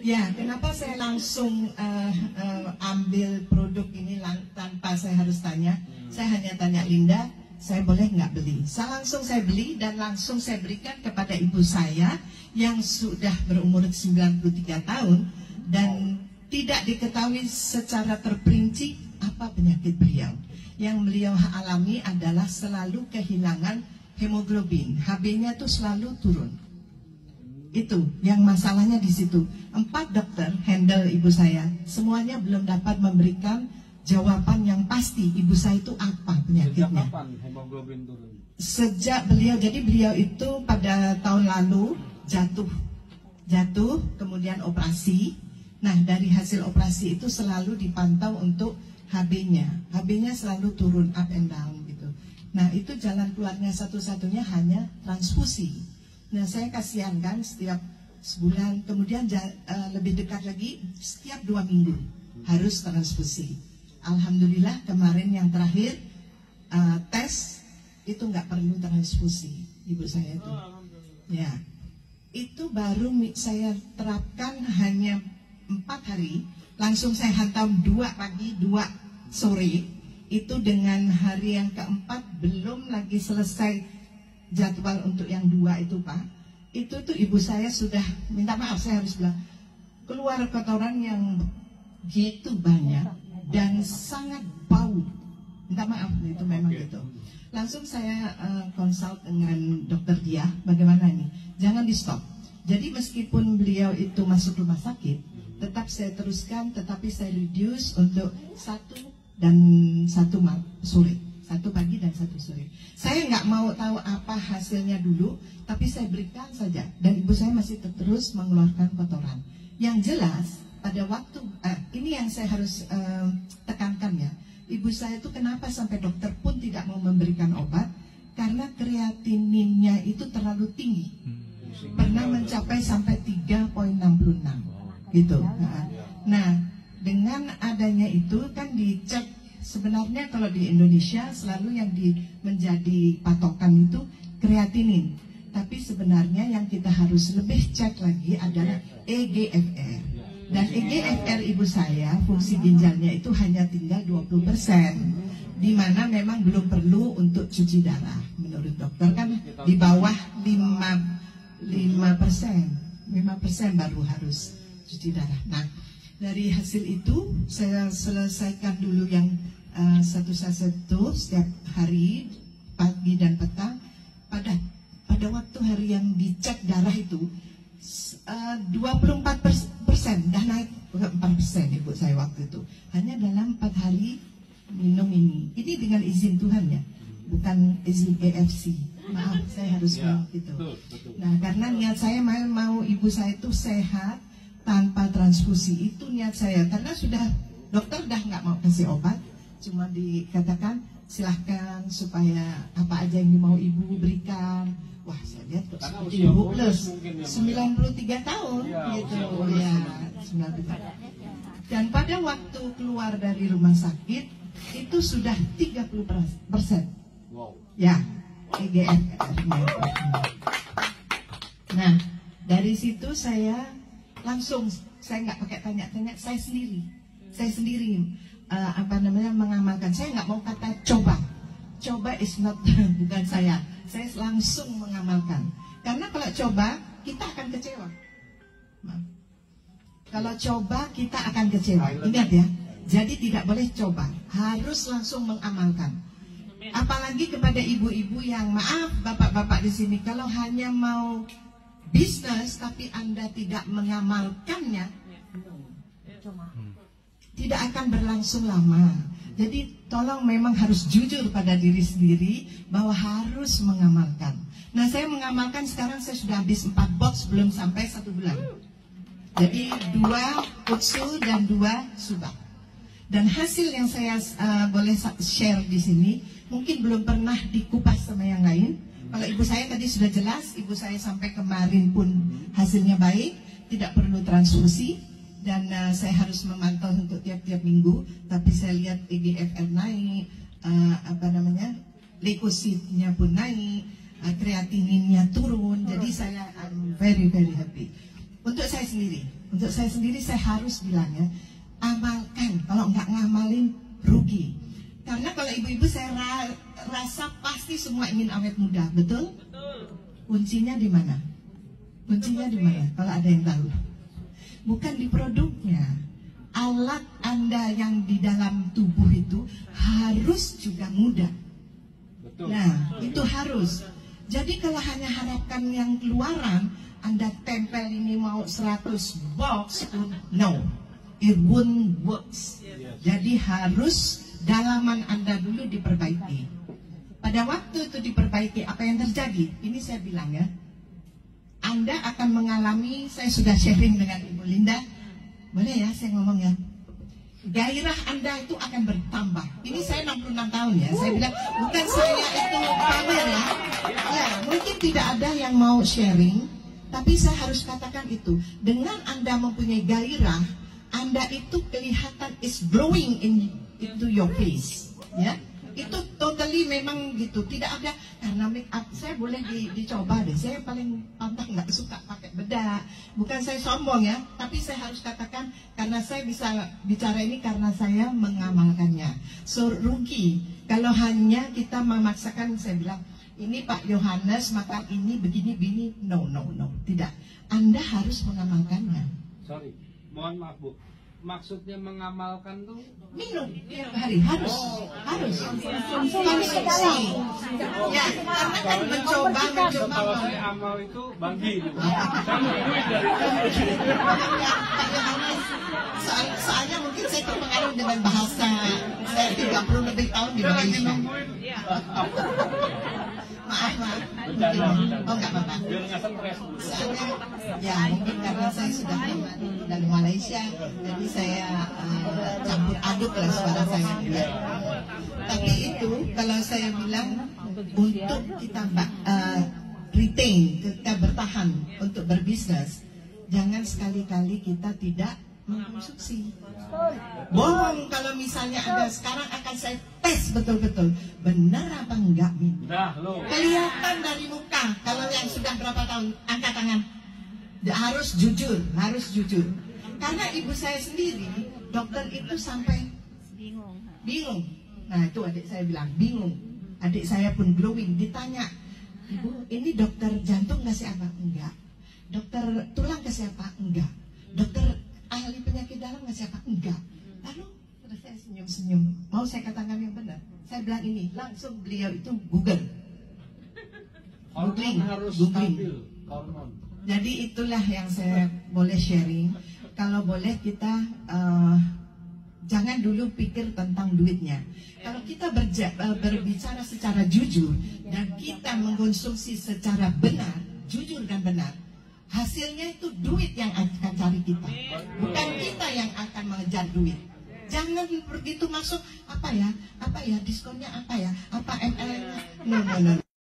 Ya, kenapa saya langsung ambil produk ini tanpa saya harus tanya? Saya hanya tanya Linda, saya boleh nggak beli? Langsung saya beli dan langsung saya berikan kepada ibu saya yang sudah berumur 93 tahun dan tidak diketahui secara terperinci apa penyakit beliau. Yang beliau alami adalah selalu kehilangan hemoglobin, HB-nya itu selalu turun. Itu yang masalahnya di situ. 4 dokter handle ibu saya, semuanya belum dapat memberikan jawaban yang pasti ibu saya itu apa penyakitnya. Sejak kapan hemoglobin turun? Sejak beliau, jadi beliau itu pada tahun lalu jatuh, kemudian operasi. Nah, dari hasil operasi itu selalu dipantau untuk HB-nya selalu turun up and down gitu. Nah, itu jalan keluarnya satu-satunya hanya transfusi. Nah, saya kasihankan setiap sebulan, kemudian lebih dekat lagi setiap 2 minggu harus transfusi. Alhamdulillah kemarin yang terakhir tes itu nggak perlu transfusi ibu saya itu. Ya, itu baru saya terapkan hanya 4 hari, langsung saya hantam 2 pagi 2 sore. Itu dengan hari yang keempat belum lagi selesai jadwal untuk yang 2 itu Pak. Itu tuh ibu saya sudah minta maaf, saya harus bilang keluar kotoran yang gitu banyak dan sangat bau. Minta maaf itu memang gitu. Langsung saya konsult dengan dokter dia, bagaimana nih? Jangan di stop. Jadi meskipun beliau itu masuk rumah sakit, tetap saya teruskan, tetapi saya reduce untuk 1 dan 1 sore. 1 pagi dan 1 sore. Saya nggak mau tahu apa hasilnya dulu, tapi saya berikan saja. Dan ibu saya masih terus mengeluarkan kotoran. Yang jelas pada waktu ini yang saya harus tekankan ya. Ibu saya itu kenapa sampai dokter pun tidak mau memberikan obat? Karena kreatininnya itu terlalu tinggi. Pernah mencapai sampai 3,66 gitu. Nah, dengan adanya itu kan dicek. Sebenarnya kalau di Indonesia selalu yang menjadi patokan itu kreatinin. Tapi sebenarnya yang kita harus lebih cek lagi adalah EGFR. Dan EGFR ibu saya, fungsi ginjalnya itu hanya tinggal 20%. Di mana memang belum perlu untuk cuci darah. Menurut dokter kan di bawah 5% baru harus cuci darah. Nah, dari hasil itu saya selesaikan dulu yang satu-satu setiap hari pagi dan petang. Pada waktu hari yang dicek darah itu 24% dah naik ke 4% ibu saya waktu itu. Hanya dalam 4 hari minum ini. Ini dengan izin Tuhan ya, bukan izin AFC. Maaf, saya harus bilang gitu. Nah, karena niat saya mau ibu saya itu sehat tanpa transfusi, itu niat saya. Karena sudah dokter dah nggak mau kasih obat, cuma dikatakan silahkan supaya apa aja yang mau ibu berikan. Wah, saya lihat kok seperti ibu plus 93 tahun gitu ya, 93. Dan pada waktu keluar dari rumah sakit itu sudah 30%. Ya, EGFR-nya. Nah, dari situ saya langsung, saya nggak pakai tanya-tanya, saya sendiri mengamalkan. Saya nggak mau kata coba is not bukan saya langsung mengamalkan. Karena kalau coba kita akan kecewa. Kalau coba kita akan kecewa. Ingat ya, jadi tidak boleh coba, harus langsung mengamalkan. Apalagi kepada ibu-ibu yang maaf bapak-bapak di sini, kalau hanya mau bisnis tapi Anda tidak mengamalkannya, tidak akan berlangsung lama. Jadi tolong memang harus jujur pada diri sendiri bahwa harus mengamalkan. Nah, saya mengamalkan sekarang, saya sudah habis 4 box belum sampai 1 bulan. Jadi 2 Utsu dan 2 Subak. Dan hasil yang saya boleh share di sini mungkin belum pernah dikupas sama yang lain. Kalau ibu saya tadi sudah jelas, ibu saya sampai kemarin pun hasilnya baik, tidak perlu transfusi. Dan saya harus memantau untuk tiap-tiap minggu. Tapi saya lihat EGFR naik, leukositnya pun naik, kreatininnya turun. Jadi saya I'm very very happy. Untuk saya sendiri, Untuk saya sendiri saya harus bilang ya, amalkan. Kalau nggak ngamalin rugi. Karena kalau ibu-ibu saya rasa pasti semua ingin awet muda, betul? Kuncinya di mana? Kuncinya di mana? Kalau ada yang tahu? Bukan di produknya. Alat Anda yang di dalam tubuh itu harus juga muda. Nah, itu harus. Jadi kalau hanya harapkan yang keluaran, Anda tempel ini mau 100 box, no, it won't works. Jadi harus dalaman Anda dulu diperbaiki. Pada waktu itu diperbaiki, apa yang terjadi? Ini saya bilang ya, Anda akan mengalami, saya sudah sharing dengan Ibu Linda, boleh ya saya ngomong ya, gairah Anda itu akan bertambah. Ini saya 66 tahun ya, saya bilang bukan saya itu pamer ya. Ya, mungkin tidak ada yang mau sharing, tapi saya harus katakan itu. Dengan Anda mempunyai gairah, Anda itu kelihatan is glowing into your face, ya. Itu totally memang gitu, tidak ada karena make up. Saya boleh dicoba deh. Saya paling pantang nggak suka pakai bedak. Bukan saya sombong ya, tapi saya harus katakan karena saya bisa bicara ini karena saya mengamalkannya. So rugi kalau hanya kita memaksakan. Saya bilang ini Pak Yohanes makan ini begini, no, tidak. Anda harus mengamalkannya. Sorry, mohon maaf Bu. Maksudnya mengamalkan tuh minum tiap hari harus konsumsi ya, karena kan mencoba kalau saya amal itu bagi soalnya mungkin saya terpengaruh dengan bahasa. Saya 30 lebih tahun di Malaysia. Maaf. Oh nggak apa-apa. Soalnya ya mungkin karena saya sudah lama dari Malaysia, jadi saya campur aduk lah suara saya. Tapi itu kalau saya bilang untuk kita retain, kita bertahan untuk berbisnis, jangan sekali-kali kita tidak mengkonsumsi. Bohong kalau misalnya ada sekarang akan saya tes betul-betul benar apa enggak nih. Kelihatan dari muka. Kalau yang sudah berapa tahun angkat tangan. Harus jujur. Karena ibu saya sendiri dokter itu sampai bingung. Nah itu adik saya bilang bingung. Adik saya pun glowing. Ditanya, Ibu ini dokter jantung kasih apa? Enggak. Dokter tulang kasih apa? Enggak. Dokter ahli penyakit dalam nggak siapa? Enggak. Lalu terus saya senyum-senyum. Mau saya katakan yang benar? Saya bilang ini, langsung beliau itu Google. Googling. Jadi itulah yang saya boleh sharing. Kalau boleh kita jangan dulu pikir tentang duitnya. Kalau kita berbicara secara jujur dan kita mengkonsumsi secara benar, jujur dan benar, hasilnya itu duit yang akan cari kita, bukan kita yang akan mengejar duit. Jangan begitu masuk apa ya diskonnya apa ya, apa ML-nya, no.